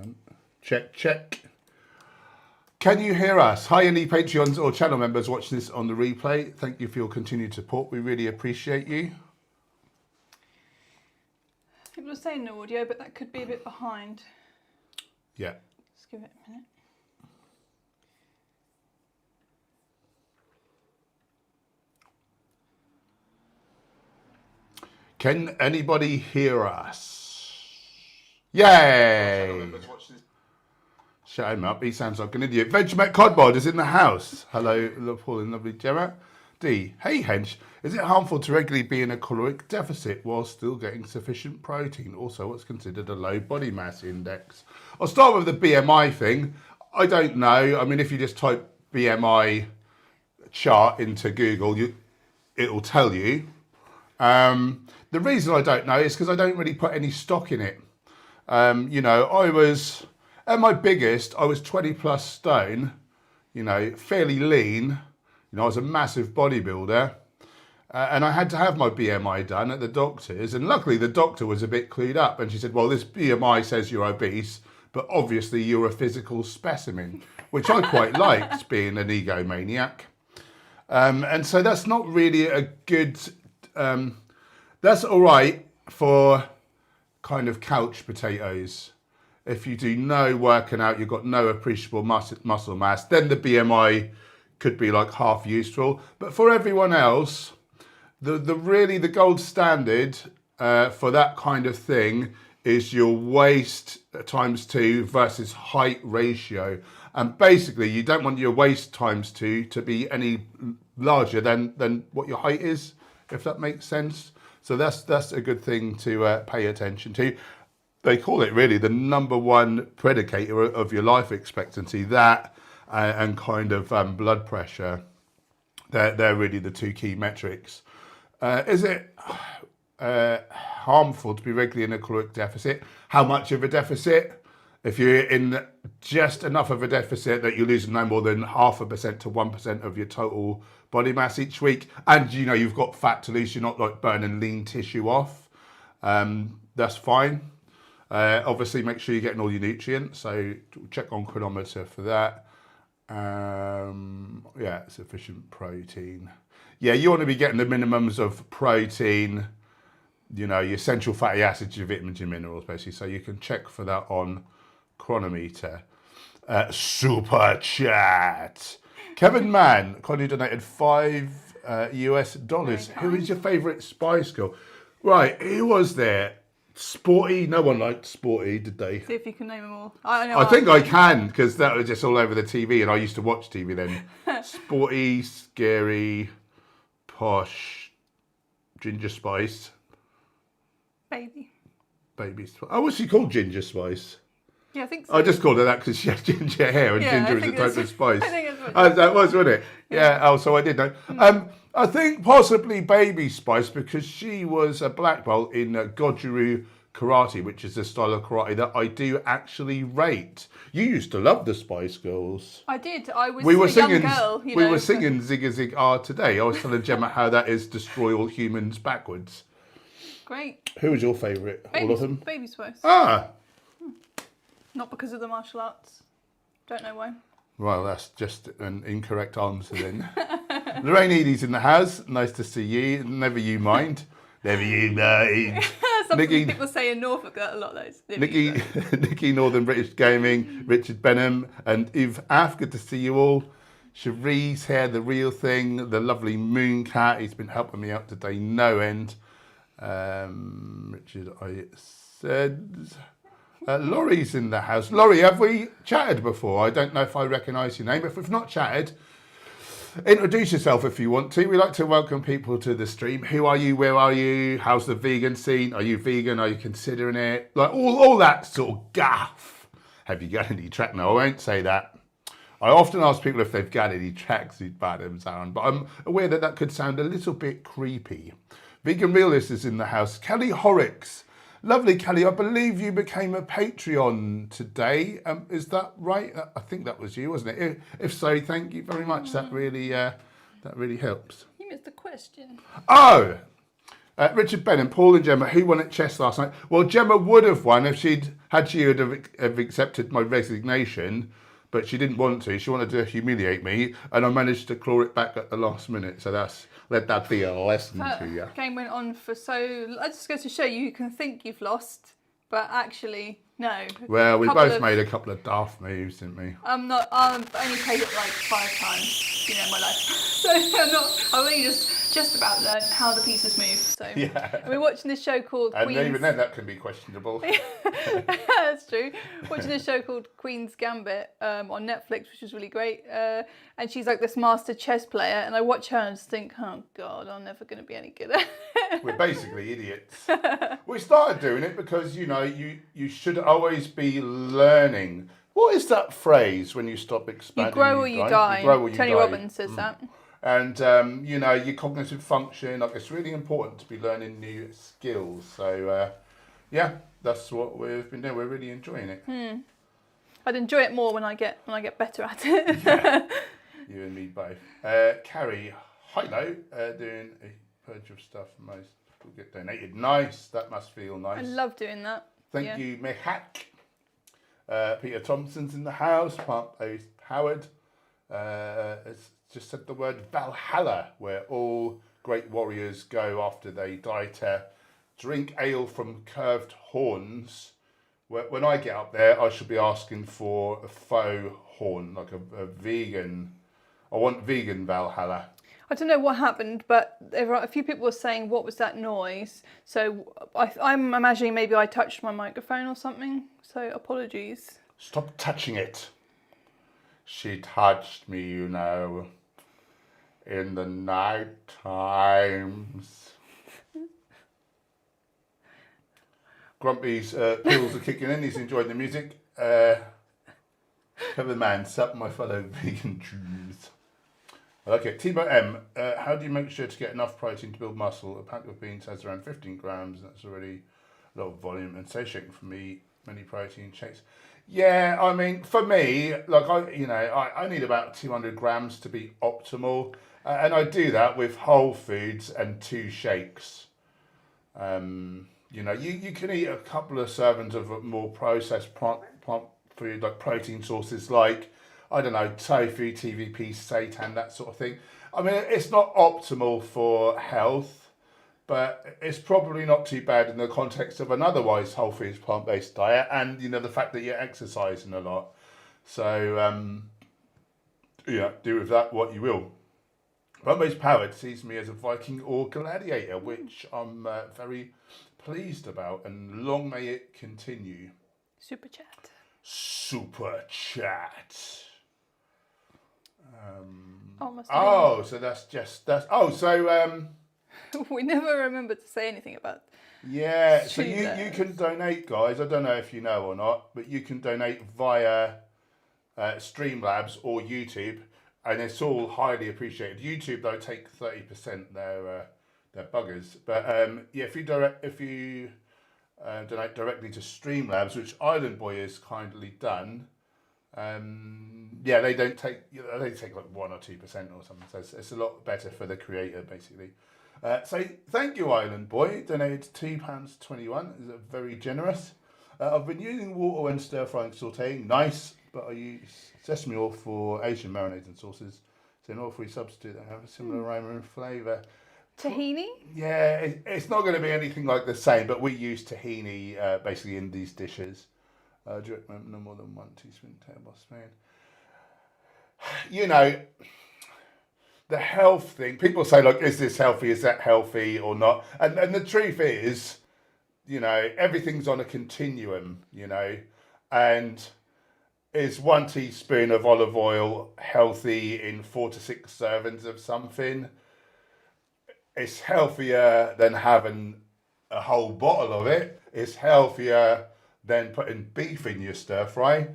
Excellent. Check, check. Can you hear us? Hi, any Patreons or channel members watching this on the replay. Thank you for your continued support. We really appreciate you. People are saying no audio, but that could be a bit behind. Yeah. Let's give it a minute. Can anybody hear us? Yay! Shut him up, he sounds like an idiot. Vegemite Codbod is in the house. Hello, Paul and lovely Gemma. D. Hey Hench, is it harmful to regularly be in a caloric deficit while still getting sufficient protein? Also, what's considered a low body mass index? I'll start with the BMI thing. I don't know. I mean, if you just type BMI chart into Google, it'll tell you. The reason I don't know is because I don't really put any stock in it. You know, I was, at my biggest, I was 20 plus stone, you know, fairly lean. You know, I was a massive bodybuilder. And I had to have my BMI done at the doctor's. And luckily the doctor was a bit clued up. And she said, well, this BMI says you're obese, but obviously you're a physical specimen, which I quite liked, being an egomaniac. And so that's not really a good... that's all right for kind of couch potatoes. If you do no working out, you've got no appreciable muscle mass, then the BMI could be like half useful. But for everyone else, the gold standard for that kind of thing is your waist times 2 versus height ratio. And basically, you don't want your waist times 2 to be any larger than what your height is, if that makes sense. So that's a good thing to pay attention to. They call it really the #1 predicator of your life expectancy, that and kind of blood pressure. They're really the 2 key metrics. Is it harmful to be regularly in a caloric deficit? How much of a deficit? If you're in just enough of a deficit that you're losing no more than 0.5% to 1% of your total body mass each week, and you know you've got fat to lose, you're not like burning lean tissue off, that's fine. Obviously make sure you're getting all your nutrients, so check on chronometer for that. Yeah, sufficient protein. Yeah, you want to be getting the minimums of protein, you know, your essential fatty acids, your vitamins, your minerals, basically. So you can check for that on chronometer. Super chat. Kevin Mann, kindly donated $5 US. Who is your favourite Spice Girl? Right, who was there? Sporty? No one liked Sporty, did they? See if you can name them all. I think I can, because that was just all over the TV, and I used to watch TV then. Sporty, Scary, Posh, Ginger Spice. Baby Spice. Oh, what's she called, Ginger Spice? Yeah, I think so. I just called her that because she has ginger hair, and ginger is a type of spice. I think that's what that was, wasn't it? Yeah. Oh, so I did know. I think possibly Baby Spice, because she was a black belt in Goju karate, which is a style of karate that I do actually rate. You used to love the Spice Girls. I did. I was a young girl. We were singing Zig a Zig R today. I was telling Gemma how that is destroy all humans backwards. Great. Who was your favourite? All of them? Baby Spice. Ah. Not because of the martial arts. Don't know why. Well, that's just an incorrect answer then. Lorraine Edie's in the house. Nice to see you. Never you mind. Never you mind. People say in Norfolk that a lot, though. Nikki, Northern British Gaming, Richard Benham, and Yves Aff. Good to see you all. Cherise here, the real thing. The lovely Moon Cat. He's been helping me out today, no end. Richard, I said... Laurie's in the house. Laurie, have we chatted before? I don't know if I recognise your name. If we've not chatted, introduce yourself if you want to. We like to welcome people to the stream. Who are you? Where are you? How's the vegan scene? Are you vegan? Are you considering it? Like all that sort of gaff. Have you got any track? No, I won't say that. I often ask people if they've got any tracksuit bottoms on, but I'm aware that that could sound a little bit creepy. Vegan Realist is in the house. Kelly Horrocks. Lovely, Kelly. I believe you became a Patreon today. Is that right? I think that was you, wasn't it? If so, thank you very much. That really helps. You missed the question. Oh, Richard Benham, Paul and Gemma, who won at chess last night? Well, Gemma would have won if she would have accepted my resignation, but she didn't want to. She wanted to humiliate me, and I managed to claw it back at the last minute. So let that be a lesson to you. The game went on for so. I just goes to show you can think you've lost, but actually no. Well, we both made a couple of daft moves, didn't we? I'm not. I've only played it like 5 times, in my life. So I've only just about learned how the pieces move. So Yeah. we're watching this show called And Queen's. even then, that can be questionable. That's true. Watching this show called Queen's Gambit on Netflix, which was really great. And she's like this master chess player, and I watch her and just think, oh God, I'm never going to be any good at it. We're basically idiots. We started doing it because, you should always be learning. What is that phrase when you stop expanding? You grow or you die. You grow or you Tony die. Robbins says that. And, your cognitive function, like it's really important to be learning new skills. So, that's what we've been doing. We're really enjoying it. I'd enjoy it more when I get better at it. Yeah. You and me both. Carrie, hello, doing a purge of stuff. Most people get donated. Nice. That must feel nice. I love doing that. Thank you, Mehak. Peter Thompson's in the house. Plant-based Howard. It's just said the word Valhalla, where all great warriors go after they die to drink ale from curved horns. When I get up there, I should be asking for a faux horn, like a vegan. I want vegan Valhalla. I don't know what happened, but there were a few people were saying, what was that noise? So I'm imagining maybe I touched my microphone or something. So apologies. Stop touching it. She touched me, in the night times. Grumpy's pills are kicking in. He's enjoying the music. Cover the man, sup my fellow vegan Jews. Okay, Timo M. How do you make sure to get enough protein to build muscle? A pack of beans has around 15 grams. That's already a lot of volume and satiating for me. Many protein shakes. Yeah, I mean, for me, like I need about 200 grams to be optimal, and I do that with whole foods and 2 shakes. You can eat a couple of servings of more processed plant food, like protein sources, like, I don't know, tofu, TVP, seitan, that sort of thing. I mean, it's not optimal for health, but it's probably not too bad in the context of an otherwise whole foods plant-based diet, and the fact that you're exercising a lot. So do with that what you will. Plant-based Powered sees me as a Viking or gladiator, which I'm very pleased about, and long may it continue. Super chat. Super chat. We never remember to say anything about. Yeah, so you can donate, guys. I don't know if you know or not, but you can donate via Streamlabs or YouTube, and it's all highly appreciated. YouTube, though, take 30%. They're buggers. But if you donate directly to Streamlabs, which Island Boy has kindly done, they don't take. They take like 1 or 2% or something. So it's a lot better for the creator, basically. So thank you, Island Boy. Donated £2.21. Is very generous. I've been using water when stir frying, sautéing. Nice, but I use sesame oil for Asian marinades and sauces. It's an oil-free substitute that have a similar aroma and flavour. Tahini? Yeah, it's not going to be anything like the same, but we use tahini basically in these dishes. Do you recommend no more than 1 teaspoon tablespoon? The health thing, people say, like, is this healthy? Is that healthy or not? And the truth is, everything's on a continuum, and is 1 teaspoon of olive oil healthy in 4 to 6 servings of something? It's healthier than having a whole bottle of it. It's healthier than putting beef in your stir fry.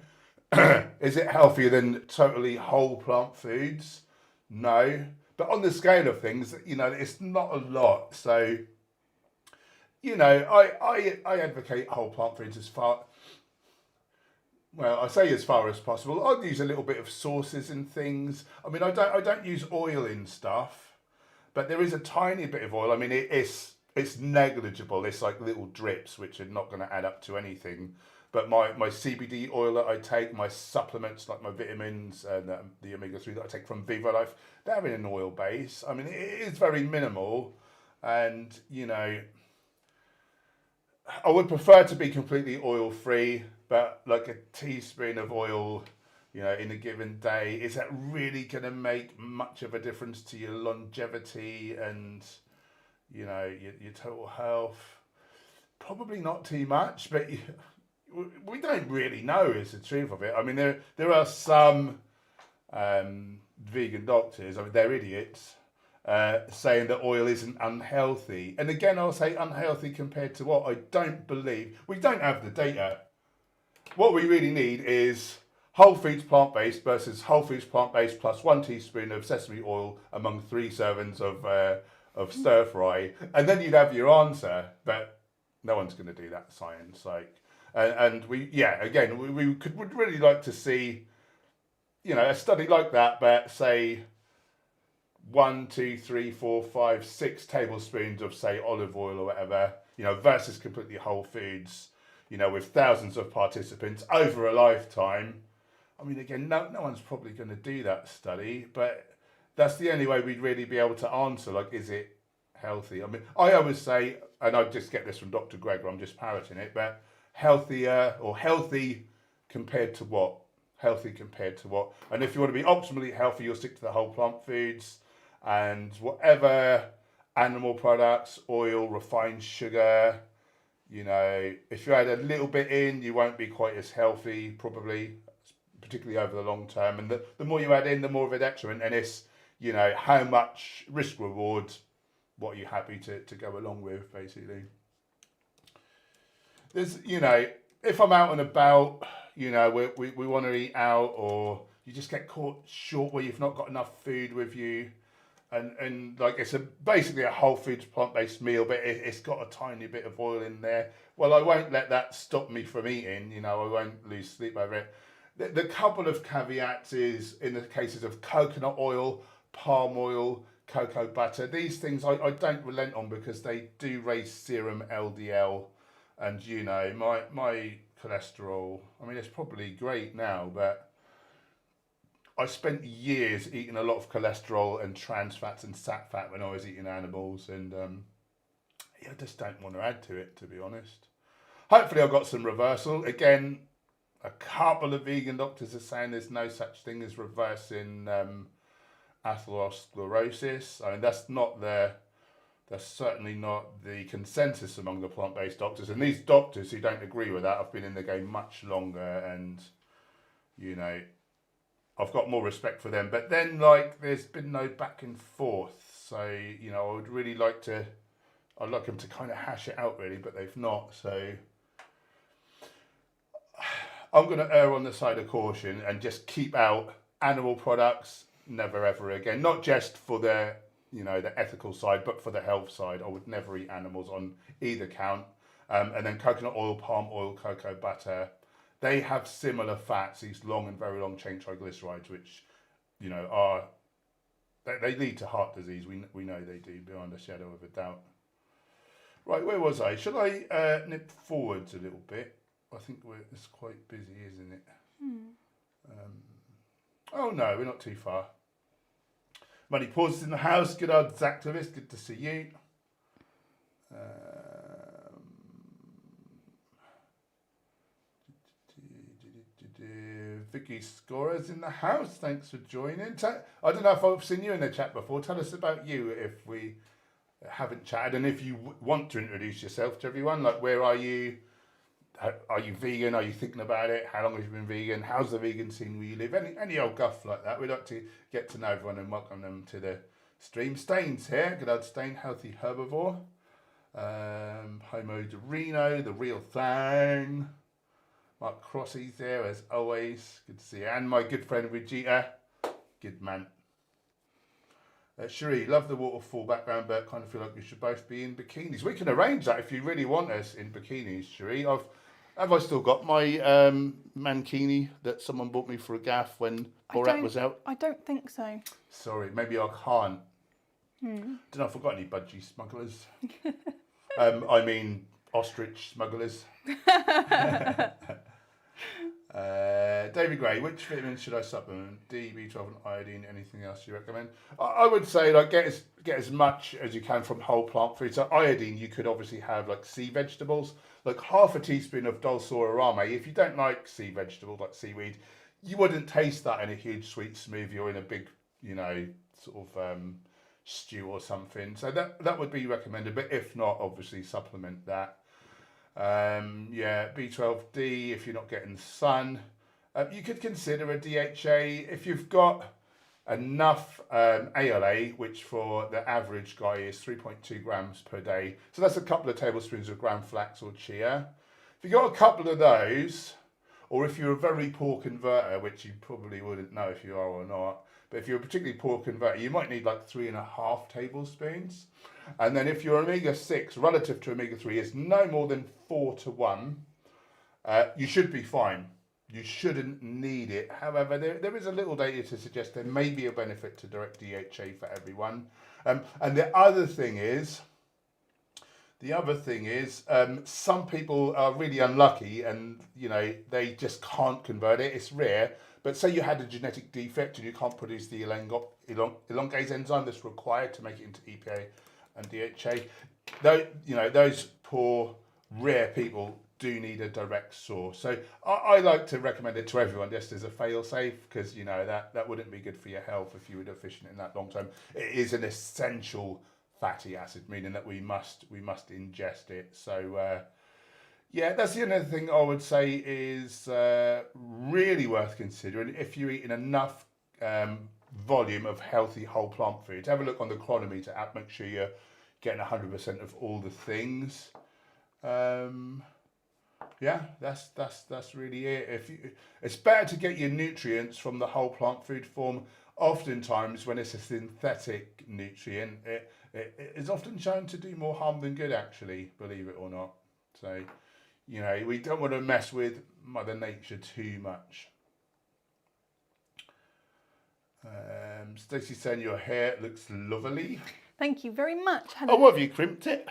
Is it healthier than totally whole plant foods? No. But on the scale of things, it's not a lot. So, I advocate whole plant foods as far as possible. I'd use a little bit of sauces and things. I mean, I don't use oil in stuff. But there is a tiny bit of oil. I mean, it's it's negligible. It's like little drips which are not going to add up to anything. But my CBD oil that I take, my supplements like my vitamins and the omega-3 that I take from Viva Life, they're in an oil base. I mean, it is very minimal, and I would prefer to be completely oil free. But like a teaspoon of oil, in a given day, is that really going to make much of a difference to your longevity and your total health? Probably not too much, but we don't really know is the truth of it. I mean, there are some vegan doctors, I mean, they're idiots, saying that oil isn't unhealthy. And again, I'll say unhealthy compared to what? I don't believe. We don't have the data. What we really need is whole foods plant-based versus whole foods plant-based plus 1 teaspoon of sesame oil among 3 servings of stir fry, and then you'd have your answer. But no one's going to do that science. And we would really like to see, a study like that, but say 1, 2, 3, 4, 5, 6 tablespoons of say olive oil or whatever, versus completely whole foods, with thousands of participants over a lifetime. I mean, again, no one's probably going to do that study, but that's the only way we'd really be able to answer, like, is it healthy? I mean, I always say, and I just get this from Dr. Gregor, I'm just parroting it, but healthier or healthy compared to what? Healthy compared to what? And if you want to be optimally healthy, you'll stick to the whole plant foods and whatever animal products, oil, refined sugar. If you add a little bit in, you won't be quite as healthy, probably, particularly over the long term. And the more you add in, the more of it detriment. And it's, how much risk reward, what are you happy to go along with, basically. There's, if I'm out and about, we want to eat out, or you just get caught short where you've not got enough food with you. And like it's basically a whole foods plant-based meal, but it's got a tiny bit of oil in there. Well, I won't let that stop me from eating. I won't lose sleep over it. The couple of caveats is in the cases of coconut oil, palm oil, cocoa butter. These things I don't relent on because they do raise serum LDL, and my cholesterol. I mean, it's probably great now, but I spent years eating a lot of cholesterol and trans fats and sat fat when I was eating animals, and I just don't want to add to it, to be honest. Hopefully I've got some reversal. Again, a couple of vegan doctors are saying there's no such thing as reversing atherosclerosis. I mean, that's certainly not the consensus among the plant-based doctors. And these doctors who don't agree with that have been in the game much longer, and, I've got more respect for them. But then, there's been no back and forth. So, I would really like them to kind of hash it out, really, but they've not. So I'm going to err on the side of caution and just keep out animal products, never ever again. Not just for the ethical side, but for the health side. I would never eat animals on either count. And then coconut oil, palm oil, cocoa butter. They have similar fats, these long and very long chain triglycerides, which, they lead to heart disease. We know they do, beyond a shadow of a doubt. Right, where was I? Should I nip forwards a little bit? I think it's quite busy, isn't it? Oh no, we're not too far. Money pauses in the house. Good old Zactivist, good to see you. Vicky Scorer's in the house. Thanks for joining. I don't know if I've seen you in the chat before. Tell us about you if we haven't chatted, and if you want to introduce yourself to everyone. Like, where are you? Are you vegan? Are you thinking about it? How long have you been vegan? How's the vegan scene where you live? Any old guff like that. We'd like to get to know everyone and welcome them to the stream. Stain's here. Good old Stain, healthy herbivore. Homo Dorino, the real thing. Mark Crossy's there as always. Good to see you. And my good friend Vegeta. Good man. Cherie, love the waterfall background, but kind of feel like we should both be in bikinis. We can arrange that if you really want us in bikinis, Cherie. Have I still got my mankini that someone bought me for a gaff when Borat was out? I don't think so. Sorry, maybe I can't. Don't know if I've got any budgie smugglers. I mean ostrich smugglers. David Gray, which vitamins should I supplement? D, B12 and iodine, anything else you recommend? I would say like get as much as you can from whole plant food. So iodine, you could obviously have like sea vegetables, like half a teaspoon of dulsora rame. If you don't like sea vegetables like seaweed, you wouldn't taste that in a huge sweet smoothie or in a big, sort of stew or something. So that would be recommended, but if not, obviously supplement that. B12D if you're not getting sun. You could consider a DHA if you've got enough ALA, which for the average guy is 3.2 grams per day. So that's a couple of tablespoons of ground flax or chia. If you got a couple of those, or if you're a very poor converter, which you probably wouldn't know if you are or not, but if you're a particularly poor converter, you might need like 3.5 tablespoons. And then if your omega-6 relative to omega-3 is no more than 4:1, you should be fine. You shouldn't need it. However, there is a little data to suggest there may be a benefit to direct DHA for everyone. And the other thing is, some people are really unlucky and, they just can't convert it. It's rare. But say you had a genetic defect and you can't produce the elongase enzyme that's required to make it into EPA and DHA. Those poor, rare people do need a direct source. So I like to recommend it to everyone just as a fail-safe because, that wouldn't be good for your health if you were deficient in that long term. It is an essential fatty acid, meaning that we must ingest it. So, that's the other thing I would say is really worth considering if you're eating enough volume of healthy whole plant food. Have a look on the Chronometer app, make sure you're getting 100% of all the things. That's really it. It's better to get your nutrients from the whole plant food form. Oftentimes, when it's a synthetic nutrient, it is often shown to do more harm than good, actually, believe it or not. So, we don't want to mess with Mother Nature too much. Stacey's saying your hair looks lovely. Thank you very much. Oh, what have you crimped it?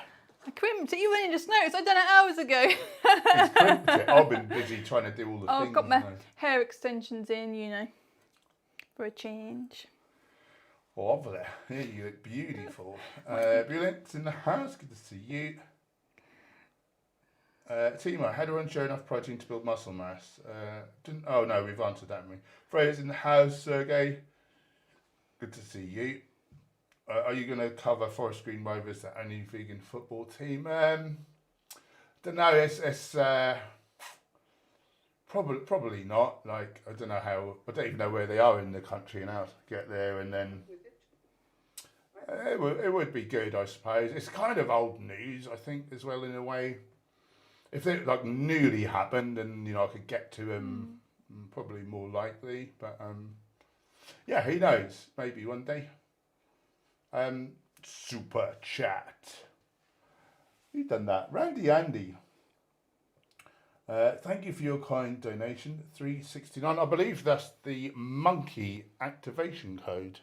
I crimped it. You only just noticed. I done it hours ago. He's crimped it. I've been busy trying to do all the things. I've got my hair extensions in, for a change. Lovely. Yeah, you look beautiful. Brilliant's in the house. Good to see you. Timo, how do I ensure enough protein to build muscle mass? No, we've answered that, haven't we? Freya's in the house. Sergey, good to see you. Are you going to cover Forest Green Rovers, the only vegan football team? Don't know. It's probably not. Like, I don't know how. I don't even know where they are in the country and how to get there. And then it would be good, I suppose. It's kind of old news, I think, as well, in a way. If it like newly happened, and I could get to them, probably more likely. But who knows? Maybe one day. Super chat. Who's done that? Randy Andy. Thank you for your kind donation. 369. I believe that's the monkey activation code.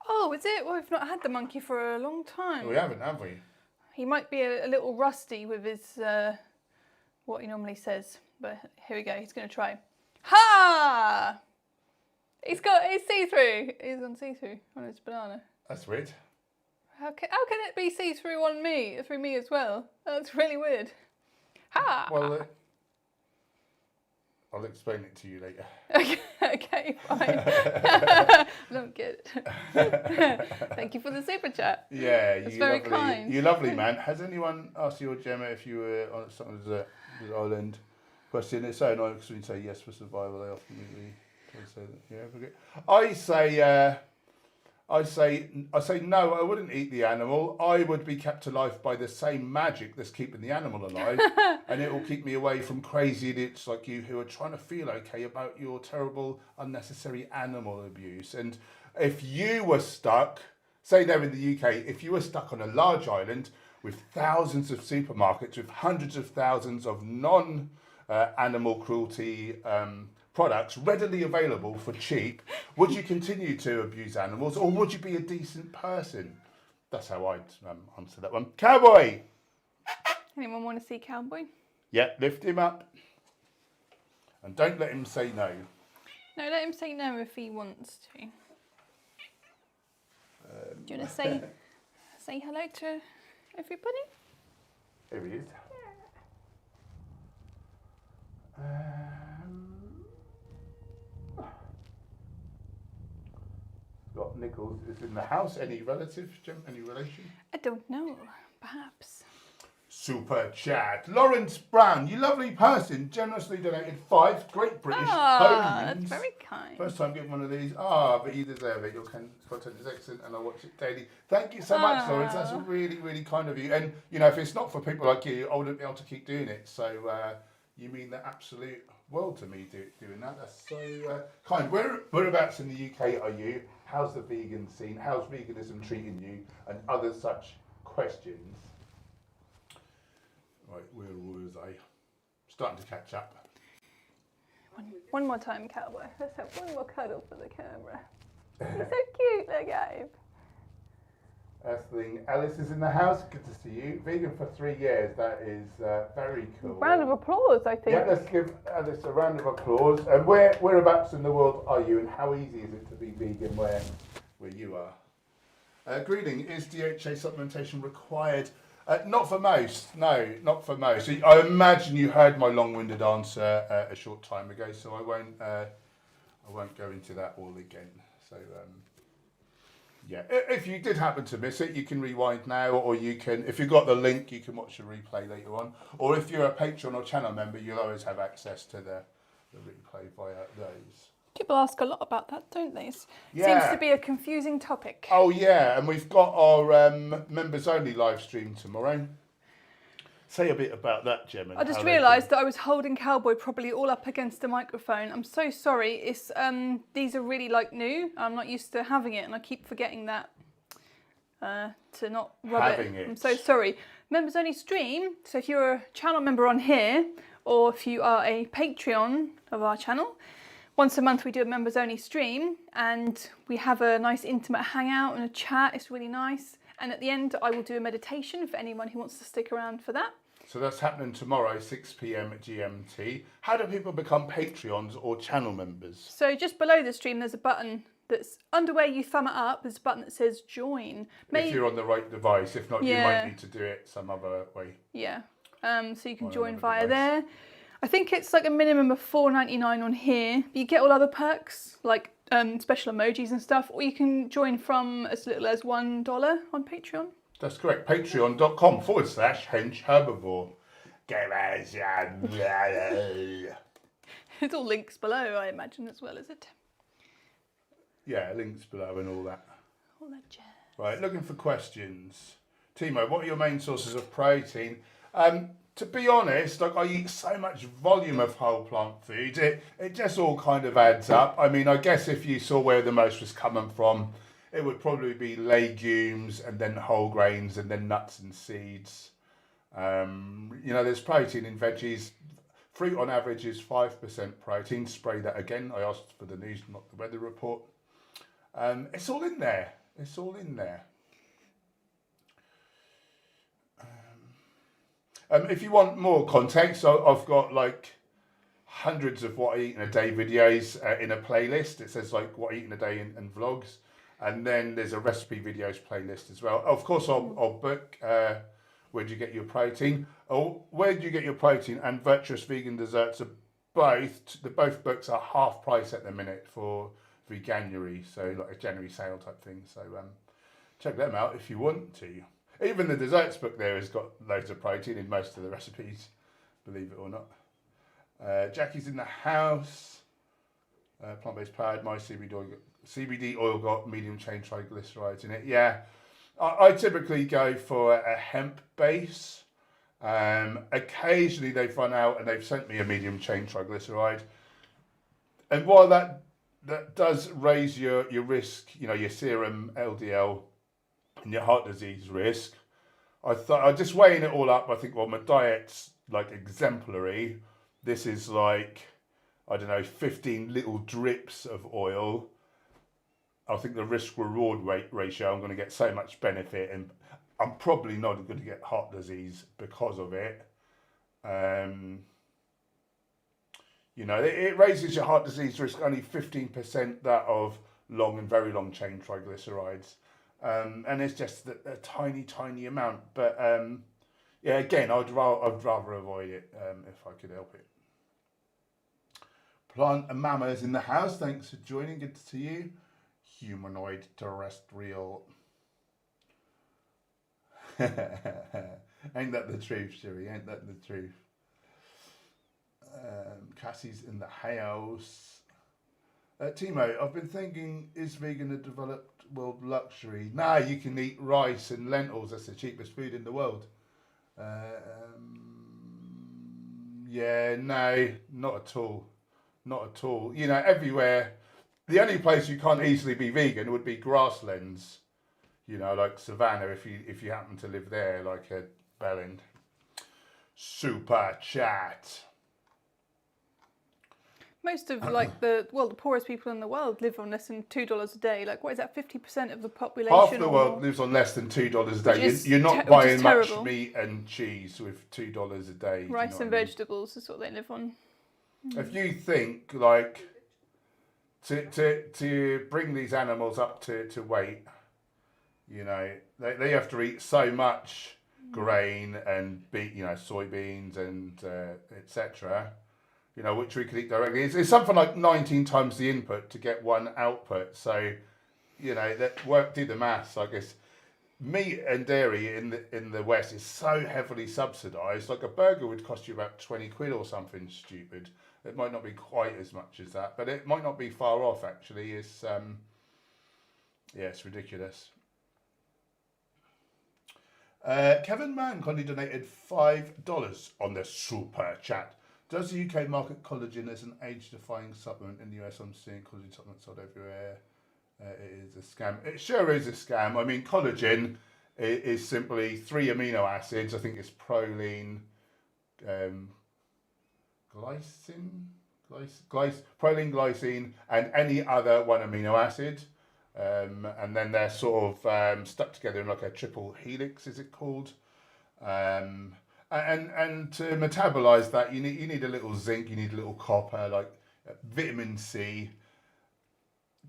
Oh, is it? Well, we've not had the monkey for a long time. We haven't, have we? He might be a little rusty with his what he normally says, but here we go. He's going to try. Ha! He's see-through. He's on see-through on his banana. That's weird. How can it be see-through on me, through me as well? That's really weird. Ha! Well, I'll explain it to you later. Okay, fine. I don't get it. Thank you for the super chat. Yeah, that's very kind. You're lovely, man. Has anyone asked you or Gemma if you were on some desert island? Question. It's so annoying because when you say yes for survival, they often usually say that. Yeah, forget. I say no, I wouldn't eat the animal. I would be kept alive by the same magic that's keeping the animal alive. And it will keep me away from crazy idiots like you who are trying to feel okay about your terrible, unnecessary animal abuse. And if you were stuck, say there in the UK, if you were stuck on a large island with thousands of supermarkets, with hundreds of thousands of non-animal cruelty products readily available for cheap, would you continue to abuse animals, or would you be a decent person? That's how I'd answer that one. Cowboy! Anyone want to see Cowboy? Yeah, lift him up. And don't let him say no. No, let him say no if he wants to. Do you want to say hello to everybody? Here he is. Got Nichols is in the house. Any relatives, Jim? Any relation? I don't know. Perhaps. Super chat. Lawrence Brown, you lovely person, generously donated 5 Great British That's pounds. very kind. First time getting one of these. But you deserve it. Your content is excellent and I watch it daily. Thank you so much, Lawrence. That's really, really kind of you. And, you know, if it's not for people like you, I wouldn't be able to keep doing it. So you mean the absolute world to me doing that. That's so kind. Whereabouts in the UK are you? How's the vegan scene? How's veganism treating you? And other such questions. Right, where was I? Starting to catch up. One more time, Cowboy. Let's have one more cuddle for the camera. He's so cute, look at him. Earthling Alice is in the house. Good to see you. Vegan for 3 years. That is very cool. Round of applause, I think. Yeah, let's give Alice a round of applause. And whereabouts in the world are you, and how easy is it to be vegan where you are? Greeting. Is DHA supplementation required? Not for most. No, not for most. I imagine you heard my long-winded answer a short time ago, so I won't go into that all again. So. Yeah, if you did happen to miss it, you can rewind now, or you can, if you've got the link, you can watch the replay later on. Or if you're a Patreon or channel member, you'll always have access to the replay via those. People ask a lot about that, don't they? Yeah. Seems to be a confusing topic. Oh yeah, and we've got our members only live stream tomorrow. Say a bit about that, Gemma. I just realised that I was holding Cowboy probably all up against the microphone. I'm so sorry. It's these are really new. I'm not used to having it, and I keep forgetting that to not rub it. I'm so sorry. Members only stream. So if you're a channel member on here, or if you are a Patreon of our channel, once a month we do a members only stream, and we have a nice intimate hangout and a chat. It's really nice. And at the end, I will do a meditation for anyone who wants to stick around for that. So that's happening tomorrow, 6 p.m. GMT. How do people become Patreons or channel members? So just below the stream, there's a button that's under where you thumb it up. There's a button that says join. If you're on the right device. If not, you might need to do it some other way. Yeah. So you can join via there. I think it's a minimum of $4.99 on here. You get all other perks, like special emojis and stuff, or you can join from as little as $1 on Patreon. That's correct. Patreon.com/Hench Herbivore. It's all links below, I imagine, as well, is it? Yeah, links below and all that. All that jazz. Right, looking for questions. Timo, what are your main sources of protein? To be honest, I eat so much volume of whole plant food, it just all kind of adds up. I mean, I guess if you saw where the most was coming from, it would probably be legumes and then whole grains and then nuts and seeds. There's protein in veggies. Fruit on average is 5% protein. Spray that again. I asked for the news, not the weather report. It's all in there. It's all in there. If you want more context, I've got hundreds of what I eat in a day videos in a playlist. It says what I eat in a day and vlogs. And then there's a recipe videos playlist as well. Of course, I'll book Where Do You Get Your Protein? Oh, Where Do You Get Your Protein and Virtuous Vegan Desserts are both books are half price at the minute for Veganuary. So a January sale type thing. So check them out if you want to. Even the desserts book there has got loads of protein in most of the recipes, believe it or not. Jackie's in the house. Plant-based powered. My CBD oil got medium chain triglycerides in it. Yeah, I typically go for a hemp base. Occasionally they've run out and they've sent me a medium chain triglyceride. And while that does raise your risk, your serum LDL and your heart disease risk, I just weighing it all up. I think, my diet's exemplary. This is 15 little drips of oil. I think the risk reward ratio, I'm going to get so much benefit, and I'm probably not going to get heart disease because of it. You know, it raises your heart disease risk only 15% that of long and very long chain triglycerides. And it's just a tiny, tiny amount. But yeah, again, I'd rather avoid it if I could help it. Plant and mammals in the house. Thanks for joining. Good to see you. Humanoid terrestrial. Ain't that the truth, Sherry? Ain't that the truth? Cassie's in the house. Timo, I've been thinking, is vegan a developed world luxury? Nah, you can eat rice and lentils. That's the cheapest food in the world. Yeah, no, not at all. Not at all. You know, everywhere. The only place you can't easily be vegan would be grasslands. You know, like Savannah, if you happen to live there, like a Belland. Super chat. Most of like the poorest people in the world live on less than $2 a day. Like, what is that? 50% of the population. Half the world lives on less than $2 a day. You're not buying much meat and cheese with $2 a day. Rice and vegetables is what they live on. If you think like to bring these animals up to weight, you know, they have to eat so much grain and soybeans and etc. You know, which we could eat directly. It's something like 19 times the input to get one output. So, you know, do the maths. I guess meat and dairy in the West is so heavily subsidised. Like a burger would cost you about 20 quid or something stupid. It might not be quite as much as that, but it might not be far off. Actually, it's ridiculous. Kevin Mann kindly donated $5 on the super chat. Does the UK market collagen as an age-defying supplement? In the US, I'm seeing collagen supplements sold everywhere. It is a scam. It sure is a scam. I mean, collagen is simply 3 amino acids. I think it's proline, proline, glycine, and any other one amino acid. And then they're sort of stuck together in like a triple helix, is it called? And to metabolize that, you need a little zinc, you need a little copper, like vitamin C.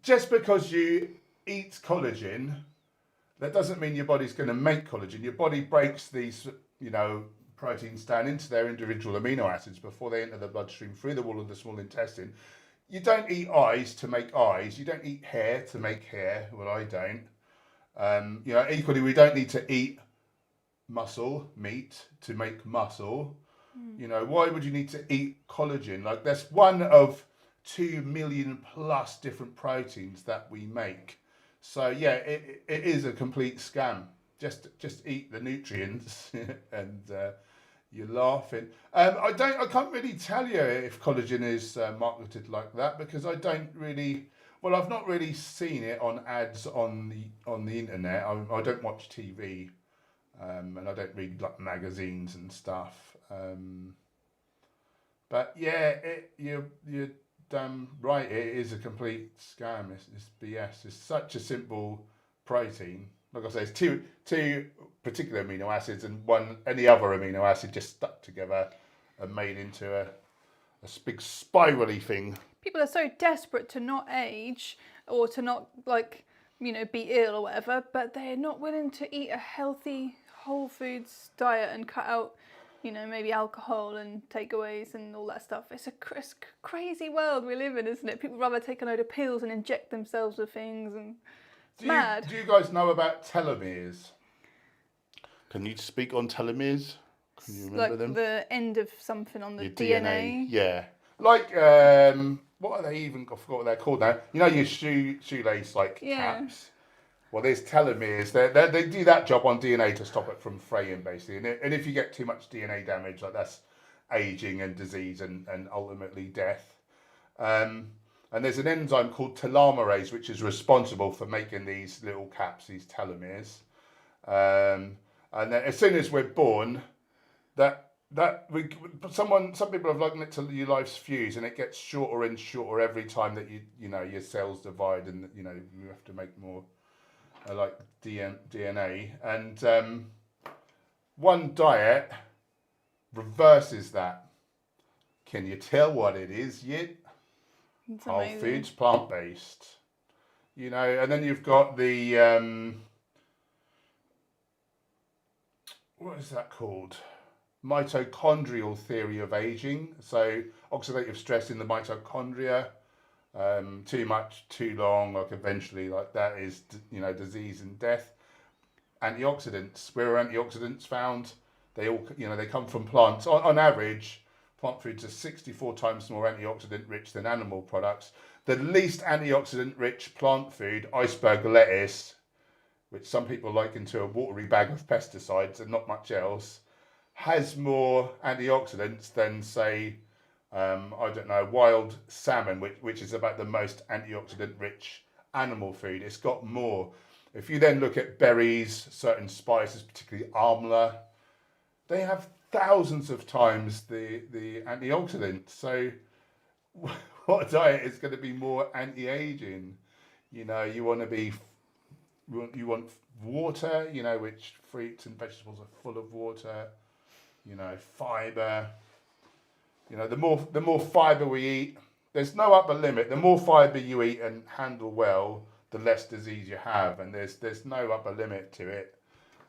Just because you eat collagen, that doesn't mean your body's going to make collagen. Your body breaks these, proteins down into their individual amino acids before they enter the bloodstream through the wall of the small intestine. You don't eat eyes to make eyes. You don't eat hair to make hair. Well, I don't. Equally, we don't need to eat meat to make muscle. You know, why would you need to eat collagen? Like, that's one of 2 million plus different proteins that we make. So yeah, it is a complete scam. Just eat the nutrients and you're laughing. I can't really tell you if collagen is marketed like that, because I've not really seen it on ads on the internet. I don't watch TV. And I don't read like magazines and stuff. But yeah, you're damn right. It is a complete scam. It's BS. It's such a simple protein. Like I say, it's two particular amino acids and any other amino acid just stuck together and made into a big spirally thing. People are so desperate to not age or to not be ill or whatever, but they're not willing to eat a healthy whole foods diet and cut out, maybe alcohol and takeaways and all that stuff. It's a crazy world we live in, isn't it? People rather take a load of pills and inject themselves with things, and it's mad. Do you guys know about telomeres? Can you speak on telomeres? Can you remember them? The end of something on the DNA. Yeah. Like, what are they even? I forgot what they're called now. You know your shoelace caps? Well, there's telomeres. They do that job on DNA to stop it from fraying, basically. And if you get too much DNA damage, that's aging and disease and ultimately death. And there's an enzyme called telomerase, which is responsible for making these little caps, these telomeres. And then as soon as we're born, some people have likened it to your life's fuse, and it gets shorter and shorter every time that your cells divide, and you have to make more. like DNA, and one diet reverses that. Can you tell what it is yet? It's Whole amazing. foods, plant-based. You know, and then you've got the what is that called? Mitochondrial theory of aging. So oxidative stress in the mitochondria, too much, too long, like eventually, like that is, you know, disease and death. Antioxidants, where are antioxidants found? They all, you know, they come from plants. On average, plant foods are 64 times more antioxidant rich than animal products. The least antioxidant rich plant food, iceberg lettuce, which some people liken to a watery bag of pesticides and not much else, has more antioxidants than, say, I don't know, wild salmon, which is about the most antioxidant rich animal food. It's got more. If you then look at berries, certain spices, particularly amla, they have thousands of times the antioxidants. So what diet is going to be more anti-aging? You know, you want water, you know, which fruits and vegetables are full of water. You know, fiber. You know, the more fiber we eat, there's no upper limit. The more fiber you eat and handle well, the less disease you have, and there's no upper limit to it.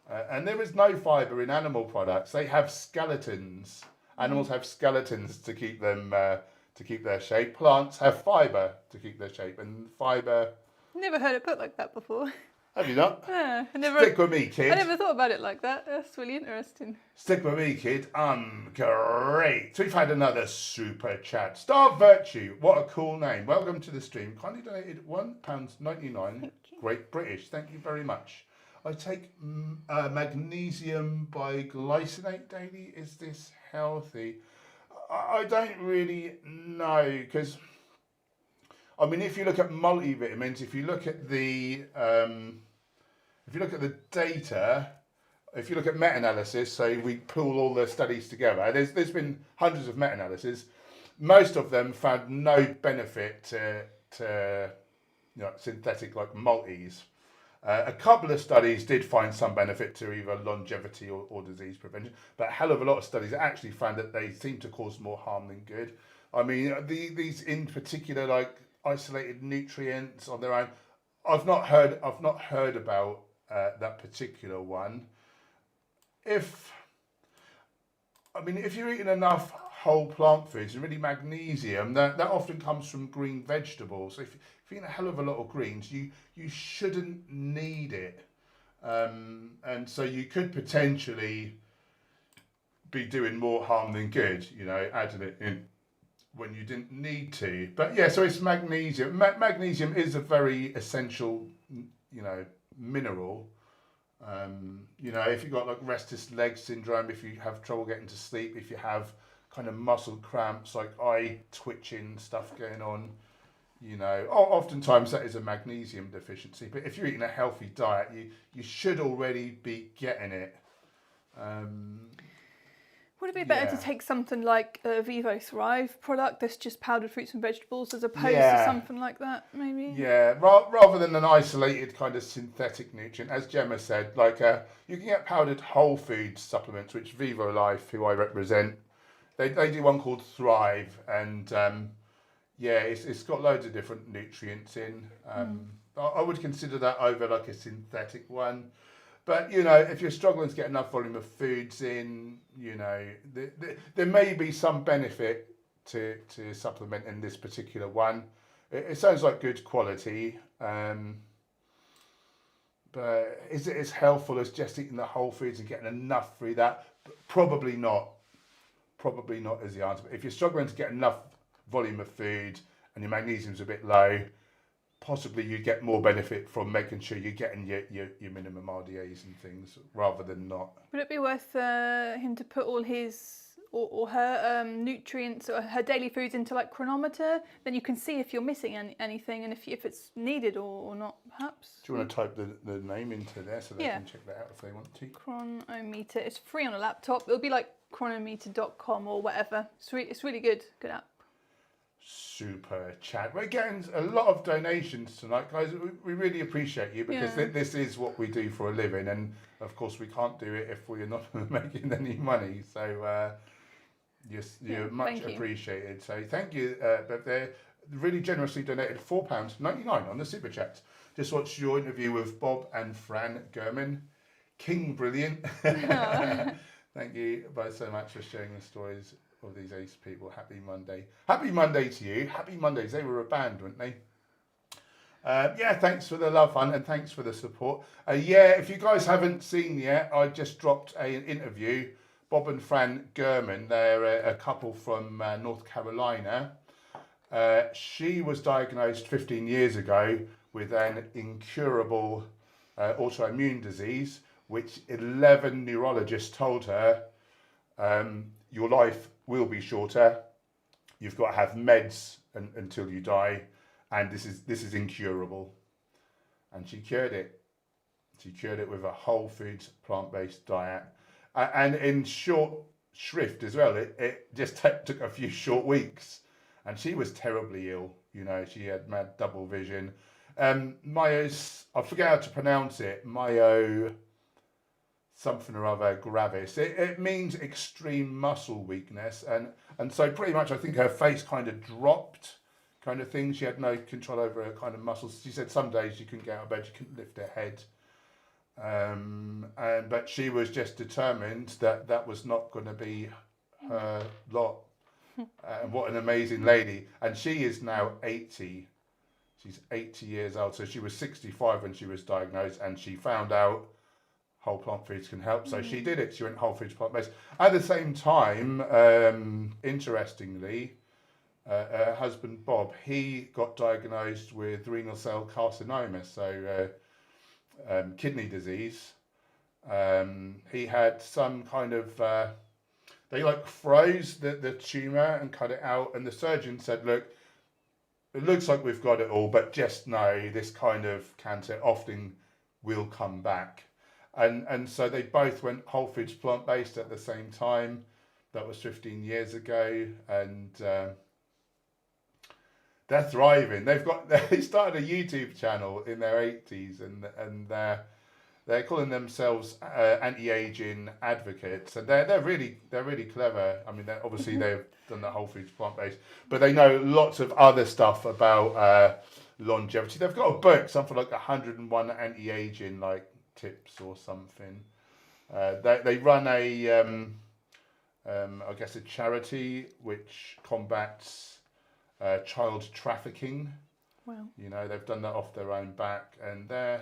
And there is no fiber in animal products. They have skeletons. Animals have skeletons to keep them to keep their shape. Plants have fiber to keep their shape, and fiber. Never heard it put like that before. Have you not? Yeah, Stick with me, kid. I never thought about it like that. That's really interesting. Stick with me, kid. Great. So we've had another super chat. Star Virtue. What a cool name. Welcome to the stream. Kindly donated £1.99. Great British. Thank you very much. I take magnesium biglycinate daily. Is this healthy? I don't really know, because I mean, if you look at multivitamins, if you look at the data, if you look at meta-analysis, so we pull all the studies together, there's been hundreds of meta-analyses. Most of them found no benefit to you know, synthetic like multis. A couple of studies did find some benefit to either longevity or disease prevention, but a hell of a lot of studies actually found that they seem to cause more harm than good. I mean, these in particular, like isolated nutrients on their own, I've not heard about that particular one. If you're eating enough whole plant foods and really magnesium, that often comes from green vegetables. So if you're eating a hell of a lot of greens, you shouldn't need it, and so you could potentially be doing more harm than good. You know, adding it in when you didn't need to. But yeah, so it's magnesium. Magnesium is a very essential, you know, mineral. You know, if you've got like restless leg syndrome, if you have trouble getting to sleep, if you have kind of muscle cramps, like eye twitching stuff going on, you know, oftentimes that is a magnesium deficiency. But if you're eating a healthy diet, you should already be getting it. Would it be better to take something like a Vivo Thrive product that's just powdered fruits and vegetables as opposed to something like that, maybe? Yeah, rather than an isolated kind of synthetic nutrient, as Gemma said, like you can get powdered whole food supplements, which Vivo Life, who I represent, they do one called Thrive, and yeah, it's got loads of different nutrients in. I would consider that over like a synthetic one. But, you know, if you're struggling to get enough volume of foods in, you know, there may be some benefit to supplementing this particular one. It sounds like good quality. But is it as helpful as just eating the whole foods and getting enough through that? Probably not. Probably not is the answer. But if you're struggling to get enough volume of food and your magnesium's a bit low, possibly you get more benefit from making sure you're getting your minimum RDAs and things rather than not. Would it be worth him to put all his or her nutrients or her daily foods into like Chronometer? Then you can see if you're missing anything and if it's needed or not, perhaps. Do you want to type the name into there so they can check that out if they want to? Chronometer. It's free on a laptop. It'll be like chronometer.com or whatever. It's really good. Good app. super chat. We're getting a lot of donations tonight, guys. We really appreciate you because this is what we do for a living, and of course we can't do it if we're not making any money. So you're much appreciated. So thank you. But they're really generously donated £4.99 on the super chat. Just watched your interview with Bob and Fran Gurman. King brilliant. Thank you both so much for sharing the stories of these ace people. Happy Monday. Happy Monday to you. Happy Mondays. They were a band, weren't they? Thanks for the love, fun, and thanks for the support. If you guys haven't seen yet, I just dropped an interview. Bob and Fran Gurman, they're a couple from North Carolina. She was diagnosed 15 years ago with an incurable autoimmune disease, which 11 neurologists told her, your life will be shorter. You've got to have meds until you die, and this is incurable. And she cured it. She cured it with a whole foods, plant-based diet, and in short shrift as well. It just took a few short weeks, and she was terribly ill. You know, she had mad double vision. Myos, I forget how to pronounce it. Myo something or other gravis. It means extreme muscle weakness, and so pretty much I think her face kind of dropped, kind of thing. She had no control over her kind of muscles. She said some days she couldn't get out of bed, she couldn't lift her head, but she was just determined that was not going to be her lot. What an amazing lady! And she is now 80. She's 80 years old. So she was 65 when she was diagnosed, and she found out whole plant foods can help. So she did it. She went whole foods plant-based. At the same time, interestingly, her husband Bob, he got diagnosed with renal cell carcinoma, so kidney disease. He had some kind of, they froze the tumour and cut it out, and the surgeon said, look, it looks like we've got it all, but just know this kind of cancer often will come back. And so they both went whole foods plant-based at the same time. That was 15 years ago, and they're thriving. They started a YouTube channel in their 80s, and they're calling themselves anti-aging advocates, and they're really clever. I mean, obviously they've done the whole foods plant-based, but they know lots of other stuff about longevity. They've got a book, something like 101 anti-aging tips or something. They run a charity which combats child trafficking. Wow. You know, they've done that off their own back, and they're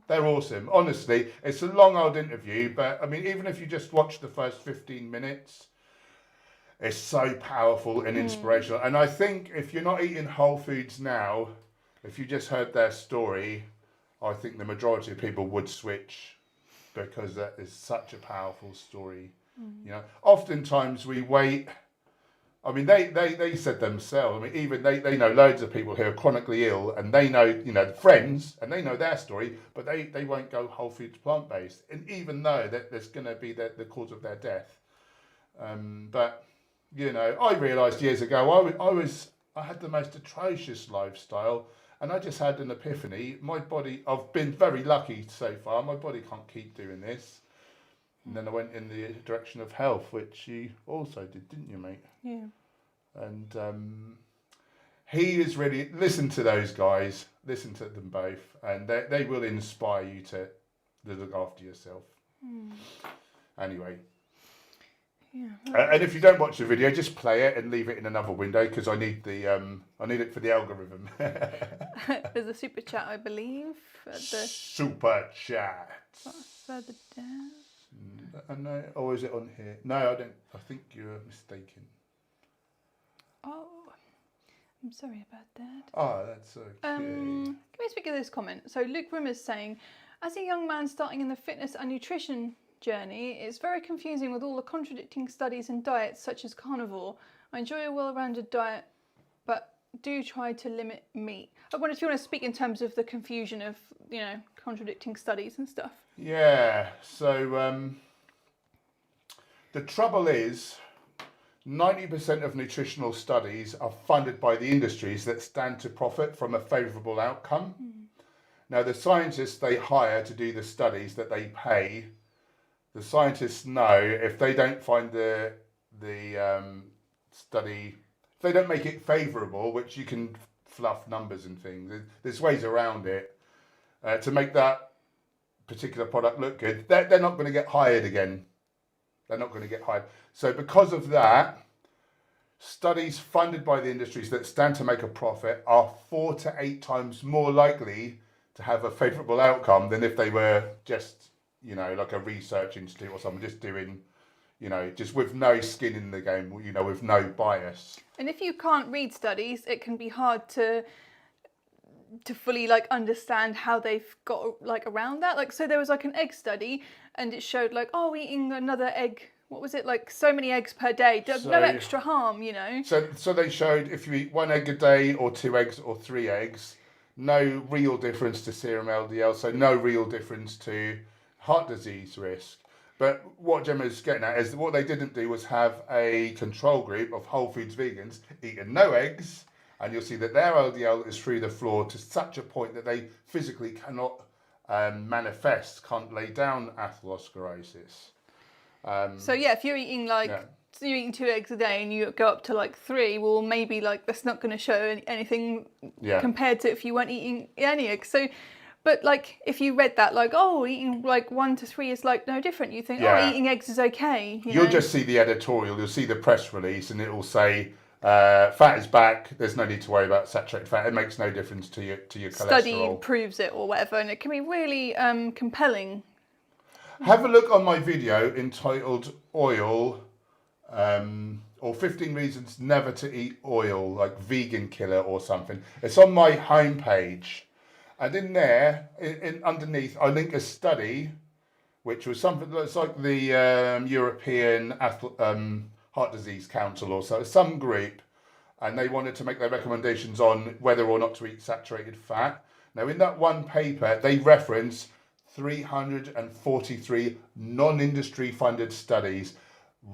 awesome. Honestly, it's a long old interview, but I mean, even if you just watch the first 15 minutes, it's so powerful and inspirational. And I think if you're not eating whole foods now, if you just heard their story, I think the majority of people would switch, because that is such a powerful story. You know, oftentimes we wait. I mean, they said themselves. I mean, even they know loads of people who are chronically ill, and they know, friends, and they know their story, but they won't go whole foods plant-based, and even though that there's going to be the cause of their death. But I realised years ago I had the most atrocious lifestyle, and I just had an epiphany. My body, I've been very lucky so far. My body can't keep doing this. And then I went in the direction of health, which you also did, didn't you, mate? Yeah. And he is really, listen to those guys, listen to them both, and they will inspire you to look after yourself. Anyway. Yeah. And if you don't watch the video, just play it and leave it in another window, because I need it for the algorithm. There's a super chat, I believe. Super chat. Further down. No, or is it on here? No, I don't. I think you're mistaken. Oh, I'm sorry about that. Oh, that's okay. Can we speak of this comment? So Luke Rim is saying, as a young man starting in the fitness and nutrition journey, it's very confusing with all the contradicting studies and diets such as carnivore. I enjoy a well-rounded diet, but do try to limit meat. I wonder if you want to speak in terms of the confusion of, contradicting studies and stuff. Yeah, so the trouble is, 90% of nutritional studies are funded by the industries that stand to profit from a favourable outcome. Now, the scientists they hire to do the studies that they pay, the scientists know if they don't find the study, if they don't make it favourable, which you can fluff numbers and things, there's ways around it, to make that particular product look good, they're not going to get hired again. They're not going to get hired. So because of that, studies funded by the industries that stand to make a profit are 4 to 8 times more likely to have a favourable outcome than if they were just, like a research institute or something, just doing, just with no skin in the game, with no bias. And if you can't read studies, it can be hard to fully understand how they've got around that. So there was an egg study, and it showed eating another egg, what was it, so many eggs per day, no extra harm, So they showed if you eat 1 egg a day or 2 eggs or 3 eggs, no real difference to serum LDL, so no real difference to heart disease risk. But what Gemma's getting at is what they didn't do was have a control group of whole foods vegans eating no eggs, and you'll see that their LDL is through the floor to such a point that they physically cannot can't lay down atherosclerosis. So yeah, if you're eating you're eating 2 eggs a day and you go up to 3, well maybe that's not going to show anything compared to if you weren't eating any eggs. So, but if you read that eating 1 to 3 is no different, you think eating eggs is okay. You'll just see the editorial, you'll see the press release, and it will say fat is back. There's no need to worry about saturated fat. It makes no difference to your cholesterol. Study proves it or whatever, and it can be really compelling. Have a look on my video entitled "Oil" or 15 Reasons Never to Eat Oil, Vegan Killer or something. It's on my homepage, and in there, underneath, I link a study, which was something that's like the European Heart Disease Council or so, some group, and they wanted to make their recommendations on whether or not to eat saturated fat. Now, in that one paper, they reference 343 non-industry funded studies,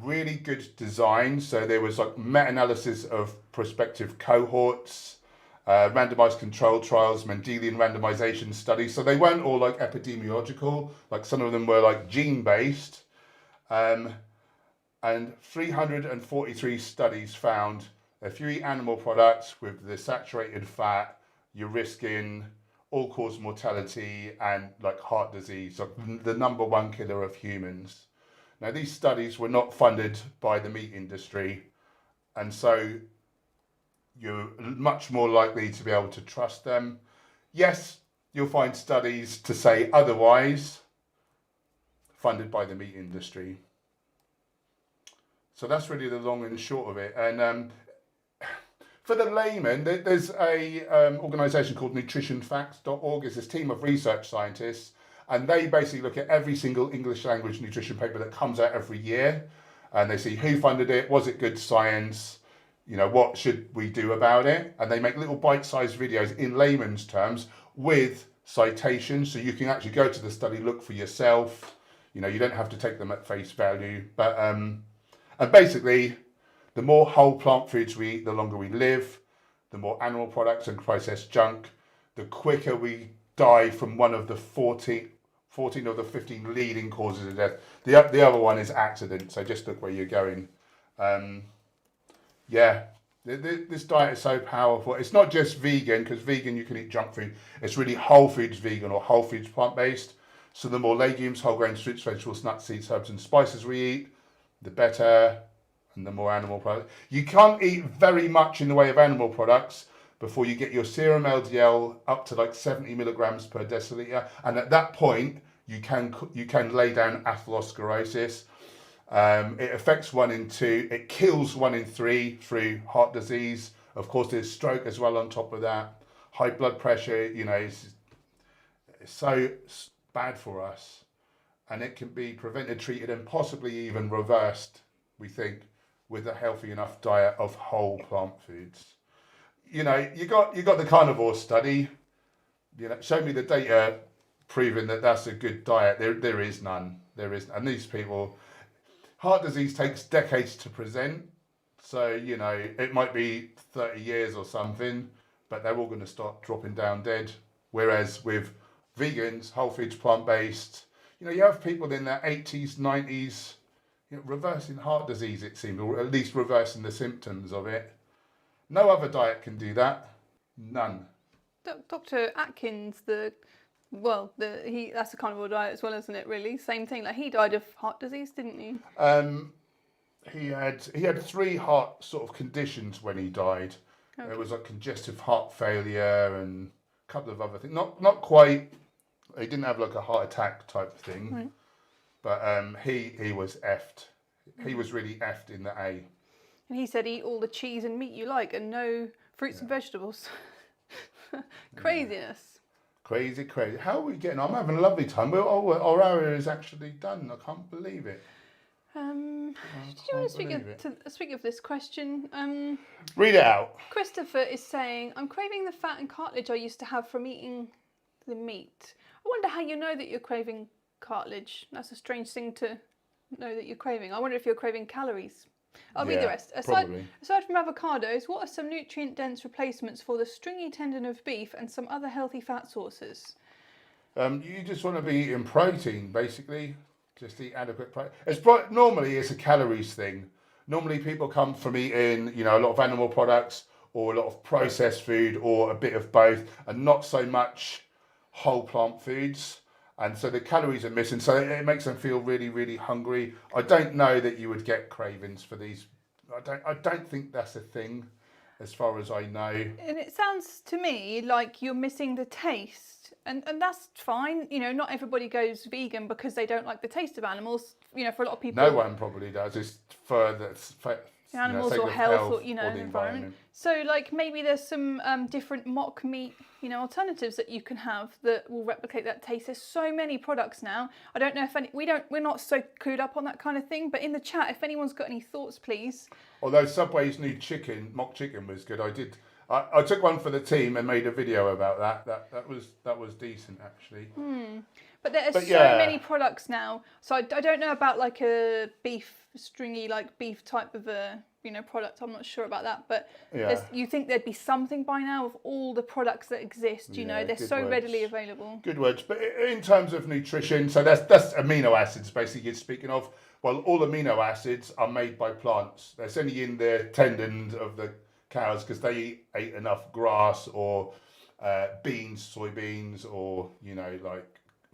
really good design. So there was meta-analysis of prospective cohorts, randomized controlled trials, Mendelian randomization studies. So they weren't all epidemiological, some of them were gene-based. And 343 studies found if you eat animal products with the saturated fat, you're risking all-cause mortality and heart disease, the number 1 killer of humans. Now, these studies were not funded by the meat industry, and so you're much more likely to be able to trust them. Yes, you'll find studies to say otherwise, funded by the meat industry. So that's really the long and short of it. And for the layman, there's a organisation called nutritionfacts.org. It's this team of research scientists, and they basically look at every single English language nutrition paper that comes out every year, and they see who funded it, was it good science, what should we do about it? And they make little bite-sized videos in layman's terms with citations, so you can actually go to the study, look for yourself. You don't have to take them at face value. But and basically, the more whole plant foods we eat, the longer we live. The more animal products and processed junk, the quicker we die from one of the 14 of the 15 leading causes of death. The other one is accident, so just look where you're going. This diet is so powerful. It's not just vegan, because vegan you can eat junk food. It's really whole foods vegan or whole foods plant-based. So the more legumes, whole grains, fruits, vegetables, nuts, seeds, herbs and spices we eat, the better, and the more animal products. You can't eat very much in the way of animal products before you get your serum LDL up to 70 milligrams per deciliter, and at that point you can lay down atherosclerosis. It affects 1 in 2. It kills 1 in 3 through heart disease. Of course, there's stroke as well on top of that. High blood pressure, it's so bad for us, and it can be prevented, treated, and possibly even reversed, we think, with a healthy enough diet of whole plant foods. You got the carnivore study. Show me the data proving that that's a good diet. There is none. And these people, heart disease takes decades to present. So, you know, it might be 30 years or something, but they're all going to start dropping down dead. Whereas with vegans, whole foods, plant-based, you know, you have people in their 80s, 90s, you know, reversing heart disease, it seems, or at least reversing the symptoms of it. No other diet can do that. None. Dr. Atkins, that's a carnivore diet as well, isn't it? Really, same thing. Like he died of heart disease, didn't he? He had 3 heart sort of conditions when he died. Okay. There was like congestive heart failure and a couple of other things. Not quite. He didn't have like a heart attack type of thing, right. But he was effed. He was really effed in the A. And he said, eat all the cheese and meat you like, and no fruits and vegetables. Craziness. Crazy. How are we getting on? I'm having a lovely time. Our hour is actually done. I can't believe it. Did you want to speak of this question? Read it out. Christopher is saying, I'm craving the fat and cartilage I used to have from eating the meat. I wonder how you know that you're craving cartilage. That's a strange thing to know that you're craving. I wonder if you're craving calories. I'll read the rest. Aside from avocados, what are some nutrient-dense replacements for the stringy tendon of beef and some other healthy fat sources? You just want to be eating protein, basically. Just eat adequate protein. Normally, it's a calories thing. Normally, people come from eating, you know, a lot of animal products or a lot of processed food or a bit of both, and not so much whole plant foods. And so the calories are missing, so it makes them feel really, really hungry. I don't know that you would get cravings for these. I don't think that's a thing, as far as I know. And it sounds to me like you're missing the taste, and that's fine. You know, not everybody goes vegan because they don't like the taste of animals. You know, for a lot of people, no one probably does. It's for animals or health or, you know, the environment. So like maybe there's some different mock meat, you know, alternatives that you can have that will replicate that taste. There's so many products now. I don't know if we're not so clued up on that kind of thing, but in the chat, if anyone's got any thoughts, please. Although Subway's new mock chicken was good. I took one for the team and made a video about that. That was decent actually. But there are so many products now. So I don't know about like a stringy beef type of a product. I'm not sure about that. But you think there'd be something by now of all the products that exist. You know, they're so readily available. Good words. But in terms of nutrition, so that's amino acids basically you're speaking of. Well, all amino acids are made by plants. They're only in the tendons of the cows because they ate enough grass or beans, soybeans, or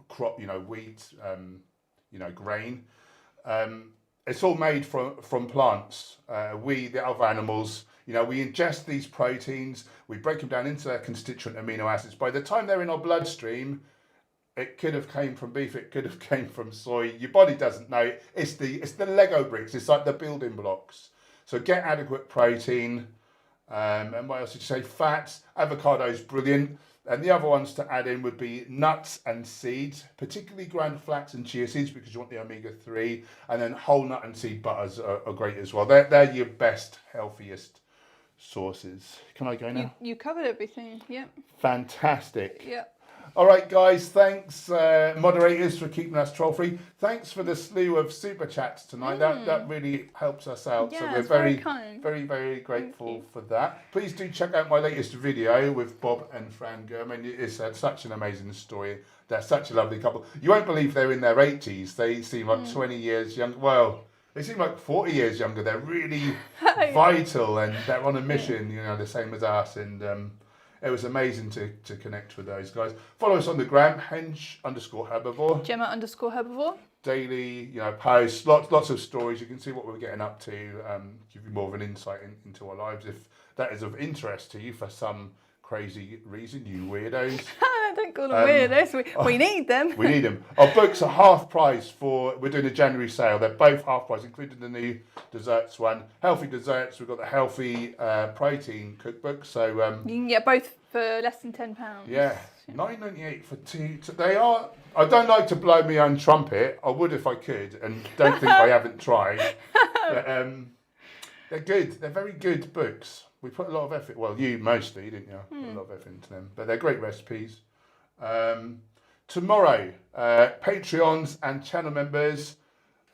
crop, wheat, grain. It's all made from plants. We, the other animals, we ingest these proteins, we break them down into their constituent amino acids. By the time they're in our bloodstream, it could have came from beef, it could have came from soy. Your body doesn't know. It's the Lego bricks. It's like the building blocks. So get adequate protein. And what else did you say? Fats. Avocado's brilliant. And the other ones to add in would be nuts and seeds, particularly ground flax and chia seeds because you want the omega-3. And then whole nut and seed butters are great as well. They're your best, healthiest sources. Can I go now? You covered everything, yep. Fantastic. Yep. All right, guys, thanks, moderators, for keeping us troll-free. Thanks for the slew of super chats tonight. That really helps us out. Yeah, so we're very, very grateful for that. Please do check out my latest video with Bob and Fran Gemma. It's such an amazing story. They're such a lovely couple. You won't believe they're in their 80s. They seem like 20 years younger. Well, they seem like 40 years younger. They're really vital and they're on a mission, the same as us. And it was amazing to connect with those guys. Follow us on the gram, Hench_Herbivore. Gemma_Herbivore. Daily, posts, lots of stories. You can see what we're getting up to, give you more of an insight into our lives. If that is of interest to you for some crazy reason, you weirdos. Don't call them weirdos. We need them. We need them. Our books are half price we're doing a January sale. They're both half price, including the new desserts one. Healthy desserts, we've got the healthy protein cookbook. So you can get both for less than £10. Yeah, $9.98 for two. They are. I don't like to blow my own trumpet. I would if I could, and don't think I haven't tried. But, they're good. They're very good books. We put a lot of effort. Well, you mostly, didn't you? Put a lot of effort into them, but they're great recipes. Tomorrow, Patreons and channel members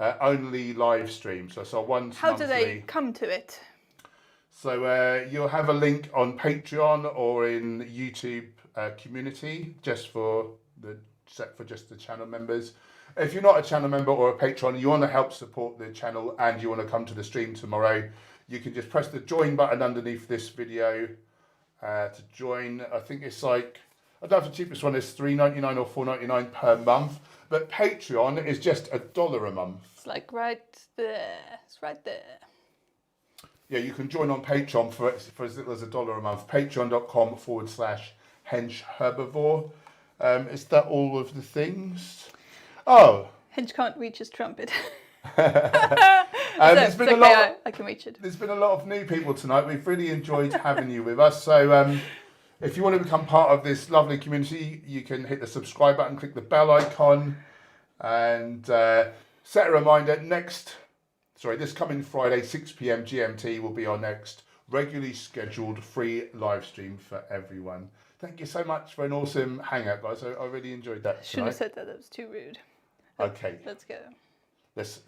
only live stream. So once How monthly. do they come to it? So you'll have a link on Patreon or in YouTube community just for just the channel members. If you're not a channel member or a patron, you want to help support the channel and you want to come to the stream tomorrow, you can just press the join button underneath this video to join. I think it's like, I don't know if the cheapest one is $3.99 or $4.99 per month, but Patreon is just $1 a month. It's like right there. It's right there. Yeah, you can join on Patreon for as little as $1 a month. Patreon.com/Hench Herbivore. Is that all of the things? Oh. Hench can't reach his trumpet. There's been a lot. I can reach it. There's been a lot of new people tonight. We've really enjoyed having you with us. So if you want to become part of this lovely community, you can hit the subscribe button, click the bell icon, and set a reminder. This coming Friday, 6 p.m. GMT, will be our next regularly scheduled free live stream for everyone. Thank you so much for an awesome hangout, guys. I really enjoyed that tonight. Shouldn't have said that. That was too rude. Okay. Let's go. Let's